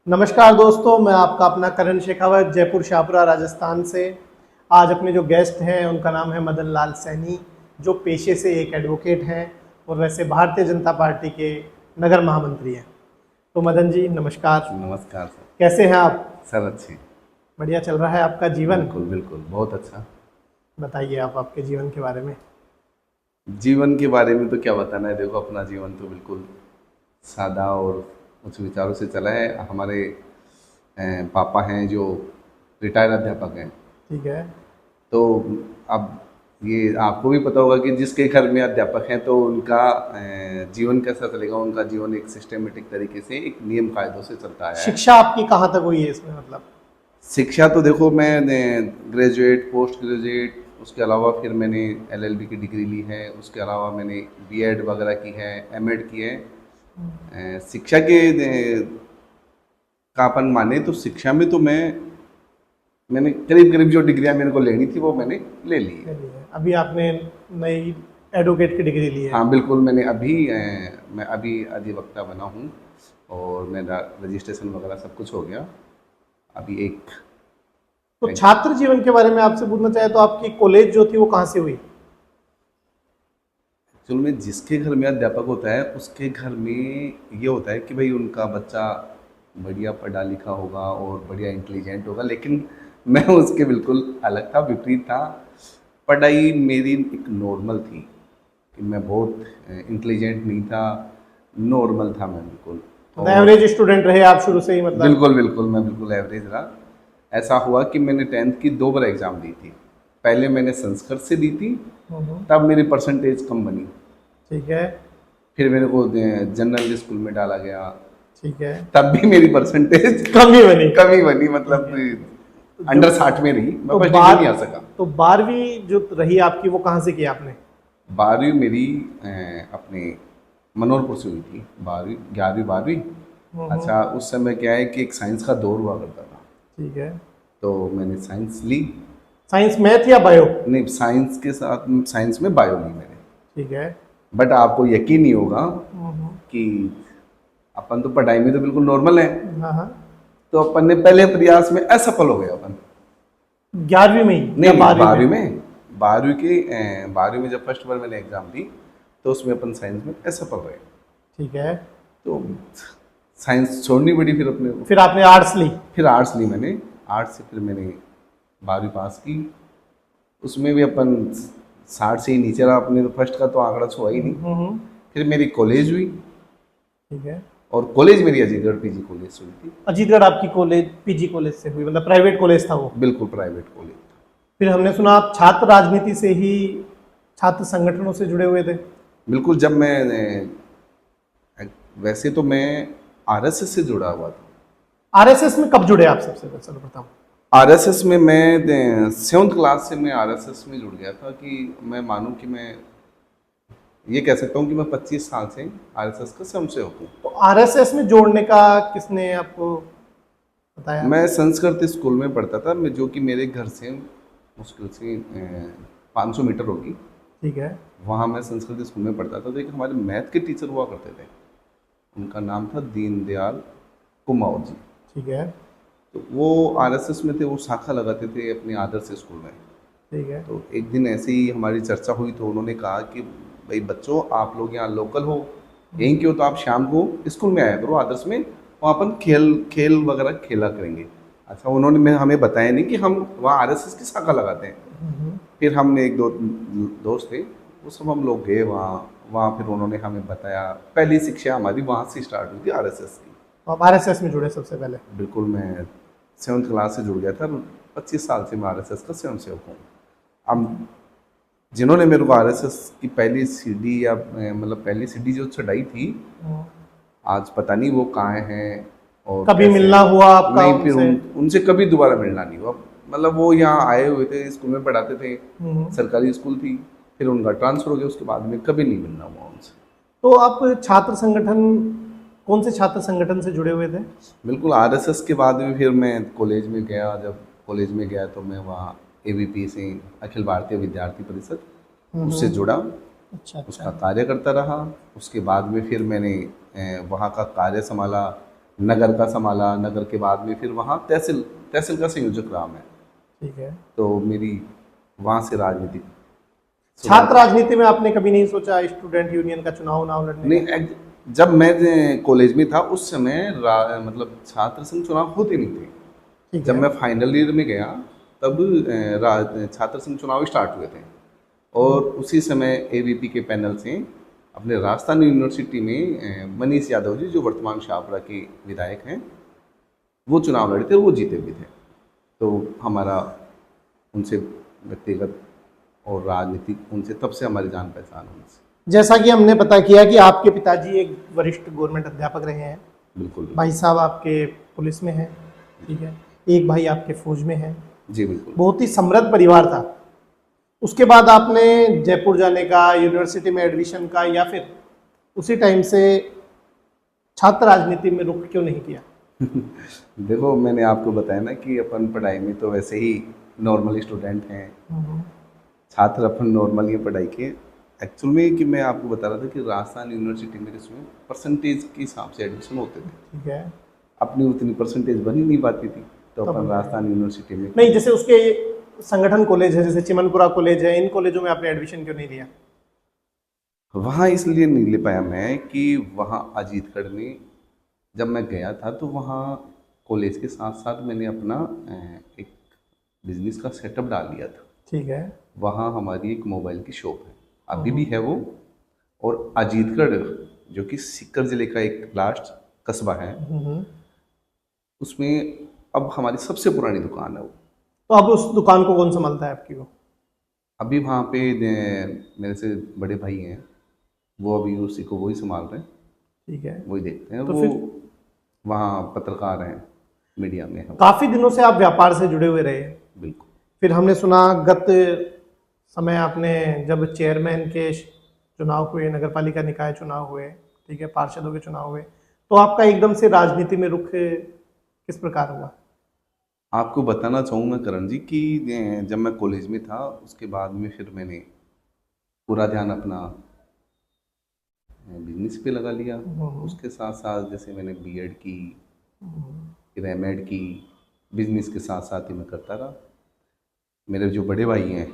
नमस्कार दोस्तों, मैं आपका अपना करण शेखावत जयपुर शाहपुरा राजस्थान से। आज अपने जो गेस्ट हैं उनका नाम है मदन लाल सैनी, जो पेशे से एक एडवोकेट हैं और वैसे भारतीय जनता पार्टी के नगर महामंत्री हैं। तो मदन जी नमस्कार। नमस्कार सर। कैसे हैं आप? सर अच्छे। बढ़िया चल रहा है आपका जीवन? बिल्कुल बिल्कुल बहुत अच्छा। बताइए आप आपके जीवन के बारे में। जीवन के बारे में तो क्या बताना है, देखो अपना जीवन तो बिल्कुल सादा और उच्च विचारों से चला है। हमारे पापा हैं जो रिटायर्ड अध्यापक हैं। ठीक है। तो अब ये आपको भी पता होगा कि जिसके घर में अध्यापक हैं तो उनका जीवन कैसा चलेगा। उनका जीवन एक सिस्टमेटिक तरीके से एक नियम कायदों से चलता है। शिक्षा आपकी कहाँ तक हुई है इसमें, मतलब? शिक्षा तो देखो मैं ग्रेजुएट, पोस्ट ग्रेजुएट, उसके अलावा फिर मैंने एलएलबी की डिग्री ली है। उसके अलावा मैंने बीएड वगैरह की है, एमएड की है। शिक्षा के का अपन माने तो शिक्षा में तो मैंने करीब करीब जो डिग्रियां मेरे को लेनी थी वो मैंने ले ली है। अभी आपने नई एडवोकेट की डिग्री ली है? हाँ बिल्कुल, मैं अभी अधिवक्ता बना हूँ और मेरा रजिस्ट्रेशन वगैरह सब कुछ हो गया। अभी एक तो छात्र जीवन के बारे में आपसे पूछना चाहे तो आपकी कॉलेज जो थी वो कहाँ से हुई? एक्चुअल में जिसके घर में अध्यापक होता है उसके घर में ये होता है कि भाई उनका बच्चा बढ़िया पढ़ा लिखा होगा और बढ़िया इंटेलिजेंट होगा। लेकिन मैं उसके बिल्कुल अलग था, विपरीत था। पढ़ाई मेरी एक नॉर्मल थी कि मैं बहुत इंटेलिजेंट नहीं था, नॉर्मल था मैं बिल्कुल। तो एवरेज स्टूडेंट रहे आप शुरू से ही, मतलब? बिल्कुल बिल्कुल, मैं बिल्कुल एवरेज रहा। ऐसा हुआ कि मैंने 10th की 2 बार एग्ज़ाम दी थी। पहले मैंने संस्कृत से दी थी, तब मेरी परसेंटेज कम बनी। ठीक है। फिर मेरे को जनरल स्कूल में डाला गया। ठीक है। तब भी मेरी परसेंटेज कमी बनी। मतलब अंडर 60 में रही। मैं फर्स्ट डिवीजन नहीं आ सका। तो 12वीं जो रही आपकी वो कहाँ से की आपने? 12वीं मेरी अपने मनोहरपुर से हुई थी। 12वीं 11वीं 12वीं। अच्छा, उस समय क्या है कि एक साइंस का दौर हुआ करता था। ठीक है। तो मैंने साइंस ली। साइंस मैथ या बायो? नहीं, साइंस के साथ साइंस में बायो ली मैंने। ठीक है। बट आपको यकीन नहीं होगा कि अपन तो पढ़ाई में तो बिल्कुल नॉर्मल है। हाँ हाँ। तो अपन ने पहले प्रयास में असफल हो गया अपन। 11वीं में ही? नहीं, 12वीं में। 12वीं में जब फर्स्ट बार मैंने एग्जाम दी तो उसमें अपन साइंस में असफल रहे। ठीक है। तो साइंस छोड़नी पड़ी फिर अपने को। फिर आपने आर्ट्स ली? फिर आर्ट्स ली मैंने। आर्ट्स से फिर मैंने 12वीं पास की। उसमें भी अपन 60 से ही नीचे रहा। अपने तो फर्स्ट का तो आंकड़ा छुआ ही नहीं। फिर मेरी कॉलेज हुई। ठीक है। और कॉलेज मेरी अजीतगढ़ पीजी कॉलेज से हुई थी। अजीतगढ़ आपकी कॉलेज पीजी कॉलेज से हुई, मतलब प्राइवेट कॉलेज था वो? बिल्कुल प्राइवेट कॉलेज था। फिर हमने सुना आप छात्र राजनीति से ही, छात्र संगठनों से जुड़े हुए थे? बिल्कुल। जब मैं वैसे तो मैं आरएसएस से जुड़ा हुआ था। आरएसएस में कब जुड़े आप, सबसे सर्वप्रथम? आरएसएस में मैं 7th क्लास से मैं आरएसएस में जुड़ गया था। कि मैं मानूं कि मैं ये कह सकता हूँ कि मैं 25 साल से आरएसएस का स्वयंसेवक हूँ। तो आरएसएस में जोड़ने का किसने आपको बताया? मैं संस्कृत स्कूल में पढ़ता था, मैं जो कि मेरे घर से मुश्किल से 500 मीटर होगी। ठीक है। वहाँ मैं संस्कृत स्कूल में पढ़ता था। तो एक हमारे मैथ के टीचर हुआ करते थे, उनका नाम था दीनदयाल कुमाऊँ जी। ठीक है। तो वो आरएसएस में थे, वो शाखा लगाते थे अपने आदर्श स्कूल में। ठीक है। तो एक दिन ऐसे ही हमारी चर्चा हुई तो उन्होंने कहा कि भाई बच्चों, आप लोग यहाँ लोकल हो, यहीं क्यों, तो आप शाम को स्कूल में आया करो आदर्श में, वहाँ अपन खेल वगैरह खेला करेंगे। अच्छा, उन्होंने हमें बताया नहीं कि हम वहाँ आरएसएस की शाखा लगाते हैं। फिर हमने एक दो दोस्त थे, वो सब हम लोग गए वहाँ फिर उन्होंने हमें बताया। पहली शिक्षा हमारी वहाँ से स्टार्ट हुई थी आरएसएस की। तो आप आरएसएस में जुड़े सबसे पहले? बिल्कुल, मैं 7th क्लास से जुड़ गया था। 25 साल से मैं आरएसएस का स्वयंसेवक हूँ। अब जिन्होंने मेरे को आरएसएस की पहली सीडी या मतलब पहली सीडी जो चढ़ाई थी, आज पता नहीं वो कहाँ हैं और कभी मिलना हुआ आपका? नहीं, फिर उनसे कभी दोबारा मिलना नहीं हुआ। मतलब वो यहाँ आए हुए थे, स्कूल में पढ़ाते थे, सरकारी स्कूल थी। फिर उनका ट्रांसफर हो गया, उसके बाद में कभी नहीं मिलना हुआ उनसे। तो आप छात्र संगठन, कौन से छात्र संगठन से जुड़े हुए थे? बिल्कुल, आरएसएस के बाद में फिर मैं कॉलेज में गया। जब कॉलेज में गया तो मैं वहाँ एबीपी से, अखिल भारतीय विद्यार्थी परिषद, उससे जुड़ा। अच्छा। उसका कार्य करता रहा। उसके बाद में फिर मैंने वहाँ का कार्य संभाला। नगर का संभाला, नगर के बाद में फिर वहाँ तहसील तहसील का संयोजक रहा मैं। ठीक है। तो मेरी वहाँ से राजनीति छात्र राजनीति में आपने कभी नहीं सोचा स्टूडेंट यूनियन का चुनाव लड़ने नहीं का? जब मैं कॉलेज में था उस समय मतलब छात्र संघ चुनाव होते नहीं थे। ठीक जब है। मैं फाइनल ईयर में गया तब छात्र संघ चुनाव स्टार्ट हुए थे, और उसी समय एबीपी के पैनल से अपने राजस्थान यूनिवर्सिटी में मनीष यादव जी, जो वर्तमान शाहपुरा के विधायक हैं, वो चुनाव लड़े थे और वो जीते भी थे। तो हमारा उनसे व्यक्तिगत और राजनीतिक उनसे तब से हमारी जान पहचान उनसे। जैसा कि हमने पता किया कि आपके पिताजी एक वरिष्ठ गवर्नमेंट अध्यापक रहे हैं, बिल्कुल भाई साहब आपके पुलिस में हैं, ठीक है, एक भाई आपके फौज में है, जी बिल्कुल। बहुत ही समृद्ध परिवार था। उसके बाद आपने जयपुर जाने का, यूनिवर्सिटी में एडमिशन का, या फिर उसी टाइम से छात्र राजनीति में रुख क्यों नहीं किया? देखो, मैंने आपको बताया ना कि अपन पढ़ाई में तो वैसे ही नॉर्मल स्टूडेंट हैं, छात्र अपन नॉर्मल ही पढ़ाई के। एक्चुअल में कि मैं आपको बता रहा था कि राजस्थान यूनिवर्सिटी में इसमें परसेंटेज के हिसाब से एडमिशन होते थे, ठीक है। अपनी उतनी परसेंटेज बन ही नहीं पाती थी, तो तब अपन राजस्थान यूनिवर्सिटी में नहीं, जैसे उसके संगठन कॉलेज है, जैसे चिमनपुरा कॉलेज है, इन कॉलेजों में आपने एडमिशन क्यों नहीं लिया? वहाँ इसलिए नहीं ले पाया मैं कि वहाँ अजीतगढ़ में जब मैं गया था तो वहाँ कॉलेज के साथ साथ मैंने अपना एक बिजनेस का सेटअप डाल लिया था। ठीक है। वहाँ हमारी एक मोबाइल की शॉप है, अभी भी है वो। और अजीतगढ़, जो कि सीकर जिले का एक लास्ट कस्बा है, उसमें अब हमारी सबसे पुरानी दुकान है वो। तो अब उस दुकान को कौन संभालता है आपकी? वो अभी वहाँ पे मेरे से बड़े भाई हैं, वो अभी उसी को वही संभाल रहे हैं, ठीक है। वही देखते हैं। तो वो फिर वहाँ पत्रकार हैं, मीडिया में है। काफी दिनों से आप व्यापार से जुड़े हुए रहे। बिल्कुल। फिर हमने सुना गत समय आपने जब चेयरमैन के चुनाव हुए, नगर पालिका निकाय चुनाव हुए, ठीक है, पार्षदों के चुनाव हुए, तो आपका एकदम से राजनीति में रुख किस प्रकार हुआ? आपको बताना चाहूँगा करण जी कि जब मैं कॉलेज में था उसके बाद में फिर मैंने पूरा ध्यान अपना बिजनेस पे लगा लिया। उसके साथ साथ जैसे मैंने बीएड की, फिर एमएड की, बिजनेस के साथ साथ ही मैं करता रहा। मेरे जो बड़े भाई हैं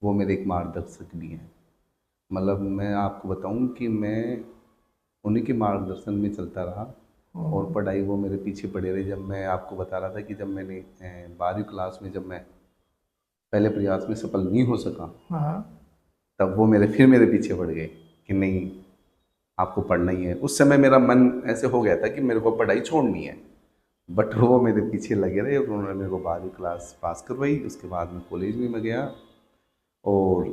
वो मेरे एक मार्गदर्शक भी हैं। मतलब मैं आपको बताऊं कि मैं उन्हीं के मार्गदर्शन में चलता रहा, और पढ़ाई वो मेरे पीछे पड़े रहे। जब मैं आपको बता रहा था कि जब मैंने 12वीं क्लास में जब मैं पहले प्रयास में सफल नहीं हो सका, हाँ। तब वो मेरे पीछे पड़ गए कि नहीं, आपको पढ़ना ही है। उस समय मेरा मन ऐसे हो गया था कि मेरे को पढ़ाई छोड़नी है, बट वो मेरे पीछे लगे रहे और उन्होंने मेरे को 12वीं क्लास पास करवाई। उसके बाद में कॉलेज में मैं गया, और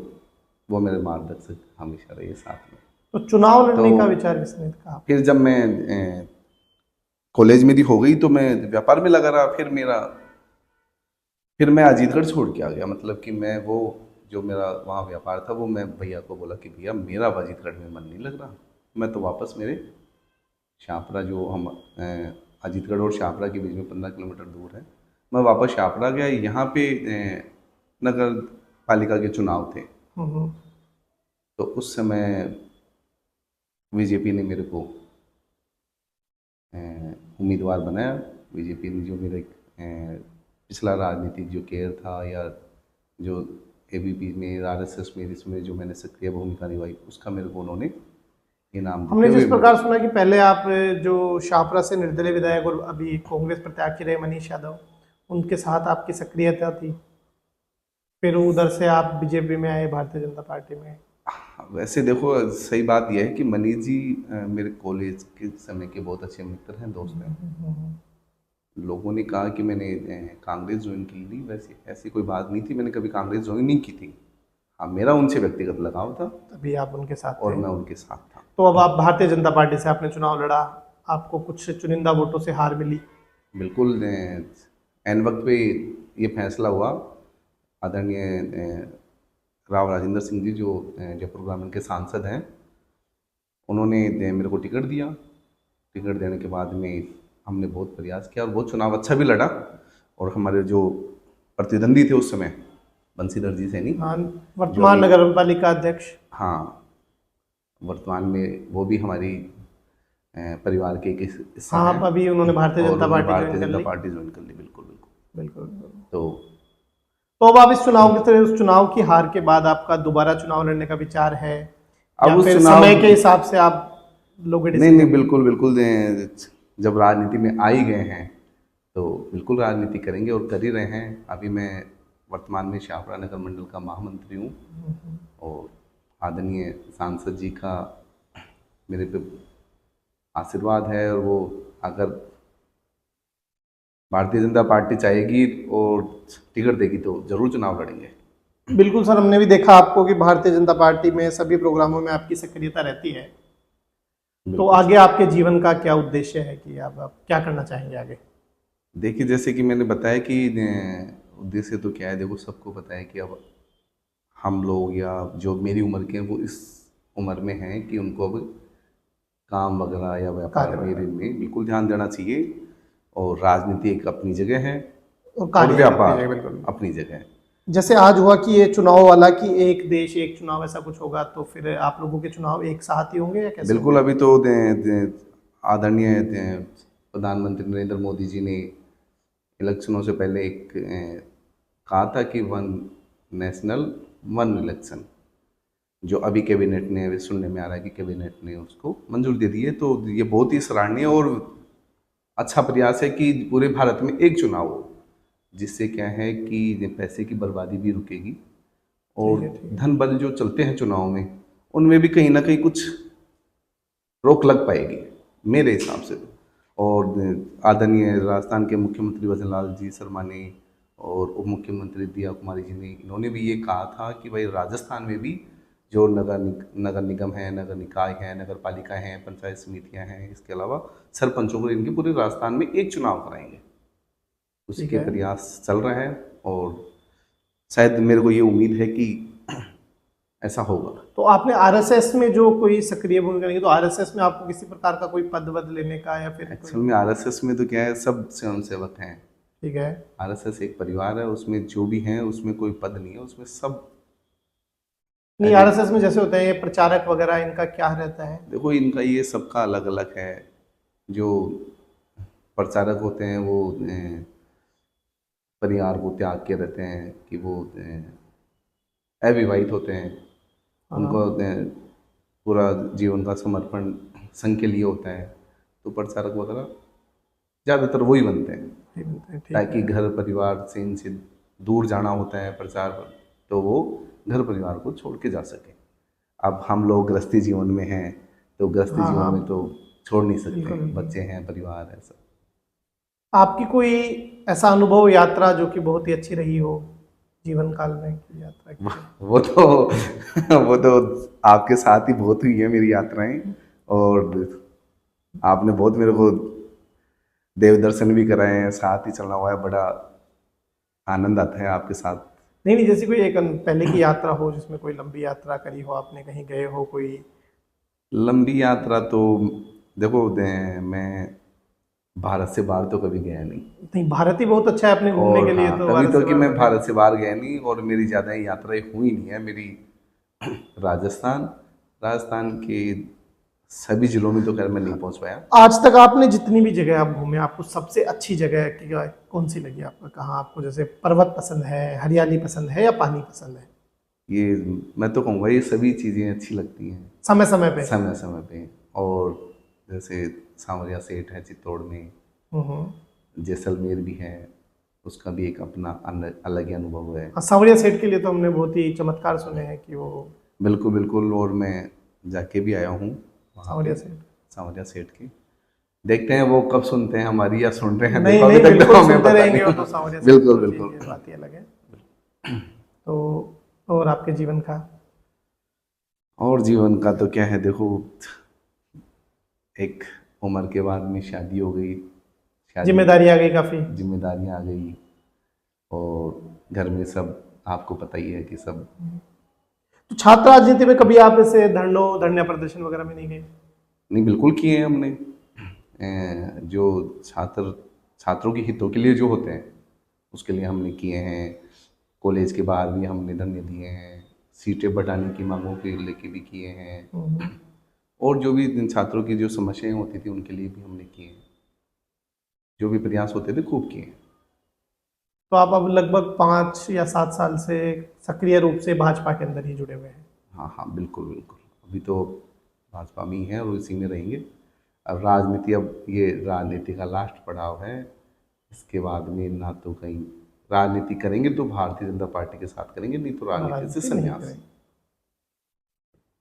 वो मेरे मार्गदर्शक हमेशा रहे साथ में। तो चुनाव लड़ने तो का विचार किसने कहा? फिर जब मैं कॉलेज मेरी हो गई तो मैं व्यापार में लगा रहा। फिर मैं अजीतगढ़ छोड़ के आ गया। मतलब कि मैं वो जो मेरा वहाँ व्यापार था, वो मैं भैया को बोला कि भैया मेरा अजीतगढ़ में मन नहीं लग रहा, मैं तो वापस मेरे शाहपुरा, जो हम अजीतगढ़ और शाहपुरा के बीच में 15 किलोमीटर दूर है, मैं वापस शाहपुरा गया। यहाँ पे नगर पालिका के चुनाव थे, तो उस समय बीजेपी ने मेरे को उम्मीदवार बनाया। बीजेपी ने जो मेरा पिछला राजनीतिक जो केयर था, या जो एबीपी में, आरएसएस में, इसमें जो मैंने सक्रिय भूमिका निभाई, उसका मेरे को उन्होंने इनाम हमने देते जिस हुए प्रकार सुना कि पहले आप जो शाहपुरा से निर्दलीय विधायक और अभी कांग्रेस प्रत्याशी रहे मनीष यादव, उनके साथ आपकी सक्रियता थी, फिर उधर से आप बीजेपी में आए, भारतीय जनता पार्टी में। वैसे देखो, सही बात यह है कि मनीष जी मेरे कॉलेज के समय के बहुत अच्छे मित्र हैं, दोस्त हैं। लोगों ने कहा कि मैंने कांग्रेस ज्वाइन की ली, वैसे ऐसी कोई बात नहीं थी, मैंने कभी कांग्रेस ज्वाइन नहीं की थी। हाँ, मेरा उनसे व्यक्तिगत लगाव था, तभी आप उनके साथ और थे। मैं उनके साथ था। तो अब आप भारतीय जनता पार्टी से आपने चुनाव लड़ा, आपको कुछ चुनिंदा वोटों से हार मिली। बिल्कुल। एन वक्त पे ये फैसला हुआ, आदरणीय राव राजेंद्र सिंह जी, जो जयपुर ग्रामीण के सांसद हैं, उन्होंने मेरे को टिकट दिया। टिकट देने के बाद में हमने बहुत प्रयास किया, और बहुत चुनाव अच्छा भी लड़ा। और हमारे जो प्रतिद्वंदी थे उस समय, बंसीधर जी सैनी, हाँ, वर्तमान नगर पालिका अध्यक्ष। हाँ, वर्तमान में वो भी हमारी परिवार के एक हिस्सा हाँ, हैं। अब अभी उन्होंने भारतीय और जनता उन्होंने पार्टी भारतीय ज्वाइन कर जनता ली। पार्टी ज्वाइन कर ली, बिल्कुल बिल्कुल। बिल्कुल बिल्कुल। तो तो अब आप इस चुनाव की तरह, उस चुनाव की हार के बाद आपका दोबारा चुनाव लड़ने का विचार है, अब या उस फिर चुनाव, समय के हिसाब से आप लोगे नहीं नहीं, डिसीजन? बिल्कुल बिल्कुल, जब राजनीति में आ ही गए हैं तो बिल्कुल राजनीति करेंगे और कर ही रहे हैं। अभी मैं वर्तमान में शाहपुरा नगर मंडल का महामंत्री हूँ और आदरणीय सांसद जी का मेरे पे आशीर्वाद है, और वो अगर भारतीय जनता पार्टी चाहेगी और टिकट देगी तो जरूर चुनाव लड़ेंगे। बिल्कुल सर, हमने भी देखा आपको कि भारतीय जनता पार्टी में सभी प्रोग्रामों में आपकी सक्रियता रहती है। तो बिल्कुल आगे आपके जीवन का क्या उद्देश्य है कि आप क्या करना चाहेंगे आगे? देखिए, जैसे कि मैंने बताया कि उद्देश्य तो क्या है, देखो सबको पता है कि अब हम लोग या जो मेरी उम्र के हैं वो इस उम्र में हैं कि उनको अब काम वगैरह या व्यापार कार्य वगैरह। में बिल्कुल ध्यान देना चाहिए। और राजनीति एक अपनी जगह है और और कार्य अपनी व्यापार जगह, बिल्कुल। अपनी जगह है। जैसे आज हुआ कि ये चुनाव वाला कि एक देश एक चुनाव ऐसा कुछ होगा, तो फिर आप लोगों के चुनाव एक साथ ही होंगे या कैसे बिल्कुल, होंगे? अभी तो आदरणीय प्रधानमंत्री नरेंद्र मोदी जी ने इलेक्शनों से पहले एक कहा था कि वन नेशनल वन इलेक्शन, जो अभी कैबिनेट ने, अभी सुनने में आ रहा है कि कैबिनेट ने उसको मंजूरी दे दी है। तो ये बहुत ही सराहनीय और अच्छा प्रयास है कि पूरे भारत में एक चुनाव हो, जिससे क्या है कि पैसे की बर्बादी भी रुकेगी और ठीक है, ठीक है। धन बल जो चलते हैं चुनाव में, उनमें भी कहीं ना कहीं कुछ रोक लग पाएगी मेरे हिसाब से। और आदरणीय राजस्थान के मुख्यमंत्री भजन लाल जी शर्मा ने और उप मुख्यमंत्री दिया कुमारी जी ने, इन्होंने भी ये कहा था कि भाई राजस्थान में भी जो नगर निगम है, नगर निकाय हैं, नगर पालिका हैं, पंचायत समितियां हैं, इसके अलावा सरपंचों को इनके पूरे राजस्थान में एक चुनाव कराएंगे। ठीक उसके है। प्रयास चल रहा है और शायद मेरे को ये उम्मीद है कि ऐसा होगा। तो आपने आरएसएस में जो कोई सक्रिय भूमिका नहीं की, तो आरएसएस में आपको किसी प्रकार का कोई पद वद लेने का या फिर कोई? एक्चुअल में आरएसएस में तो क्या है, सब स्वयंसेवक हैं। ठीक है। आरएसएस एक परिवार है, उसमें जो भी हैं उसमें कोई पद नहीं है, उसमें सब नहीं, एज। आरएसएस में जैसे होते हैं ये प्रचारक वगैरह, इनका क्या रहता है? देखो, इनका ये सबका अलग अलग है। जो प्रचारक होते हैं वो परिवार को त्याग के रहते हैं, कि वो अविवाहित होते हैं, उनको हाँ। पूरा जीवन का समर्पण संघ के लिए होता है। तो प्रचारक वगैरह ज़्यादातर वही बनते हैं, ठीक है, ठीक ताकि है। घर परिवार से इनसे दूर जाना होता है प्रचार पर, तो वो घर परिवार को छोड़ के जा सके। अब हम लोग गृहस्थी जीवन में हैं, तो गृहस्थी हाँ जीवन हाँ, में तो छोड़ नहीं सकते, बिल्कुल बिल्कुल। बच्चे हैं, परिवार है सब। आपकी कोई ऐसा अनुभव, यात्रा जो कि बहुत ही अच्छी रही हो जीवन काल में की यात्रा की? वो तो वो तो आपके साथ ही बहुत हुई है मेरी यात्राएं, और आपने बहुत मेरे को देव दर्शन भी कराए हैं, साथ ही चलना हुआ है, बड़ा आनंद आता है आपके साथ। नहीं नहीं, जैसे कोई एक पहले की यात्रा हो जिसमें कोई लंबी यात्रा करी हो आपने, कहीं गए हो कोई? लंबी यात्रा तो देखो, मैं भारत से बाहर तो कभी गया नहीं। नहीं, भारत ही बहुत अच्छा है अपने घूमने और के लिए, हाँ, तो तभी भारत तो से कि बाहर मैं तो गए। भारत से बाहर गया नहीं, और मेरी ज़्यादा यात्राएं हुई नहीं है मेरी। राजस्थान राजस्थान के सभी जिलों में तो खैर मैं नहीं पहुंच पाया। आज तक आपने जितनी भी जगह आप घूमे, आपको सबसे अच्छी जगह कौन सी लगी आपको? कहाँ आपको जैसे पर्वत पसंद है, हरियाली पसंद है, या पानी पसंद है? ये मैं तो कहूँगा ये सभी चीज़ें अच्छी लगती हैं समय समय पे। समय समय पे। और जैसे सांवरिया सेठ है चित्तौड़ में, जैसलमेर भी है, उसका भी एक अपना अलग ही अनुभव है। हाँ, सांवरिया सेठ के लिए तो हमने बहुत ही चमत्कार सुने हैं कि वो बिल्कुल बिल्कुल, और मैं जाके भी आया हूँ वहाँ पे, सांवरिया सेठ। सांवरिया सेठ के। देखते हैं वो कब सुनते हैं हमारी, या सुन रहे हैं, नहीं देखो अभी नहीं, तक तो बिल्कुल हमें सुनते पता रहेंगे, वो तो नहीं। सांवरिया सेठ बिल्कुल तो बिल्कुल। चीज़, ये बात ही अलग है। तो और आपके जीवन का? और जीवन का तो क्या है, देखो एक उम्र के बाद में शादी हो गई, शादी, जिम्मेदारी आ गई काफ़ी। जिम्मेदारियां आ गई, और घर में सब आपको पता ही है कि सब। तो छात्र राजनीति में कभी आप ऐसे धरना प्रदर्शन वगैरह में नहीं गए? नहीं, बिल्कुल किए हैं हमने। जो छात्रों के हितों के लिए जो होते हैं उसके लिए हमने किए हैं। कॉलेज के बाहर भी हमने धरने दिए हैं, सीटें बढ़ाने की मांगों के लेके भी किए हैं, और जो भी इन छात्रों की जो समस्याएं होती थी उनके लिए भी हमने किए हैं, जो भी प्रयास होते थे खूब किए हैं। तो आप अब लगभग 5 या 7 साल से सक्रिय रूप से भाजपा के अंदर ही जुड़े हुए हैं। हाँ हाँ, बिल्कुल बिल्कुल। अभी तो भाजपा में ही है और इसी में रहेंगे। अब राजनीति, अब ये राजनीति का लास्ट पड़ाव है। इसके बाद में ना तो कहीं राजनीति करेंगे तो भारतीय जनता पार्टी के साथ करेंगे, नहीं तो राजनीति से राजनीति नहीं संन्यास। करेंगे।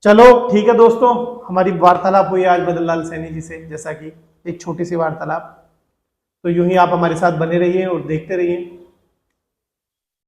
चलो ठीक है दोस्तों, हमारी वार्तालाप हुई आज मदन लाल सैनी जी से, जैसा कि एक छोटी सी वार्तालाप। तो यूं ही आप हमारे साथ बने रहिए और देखते रहिए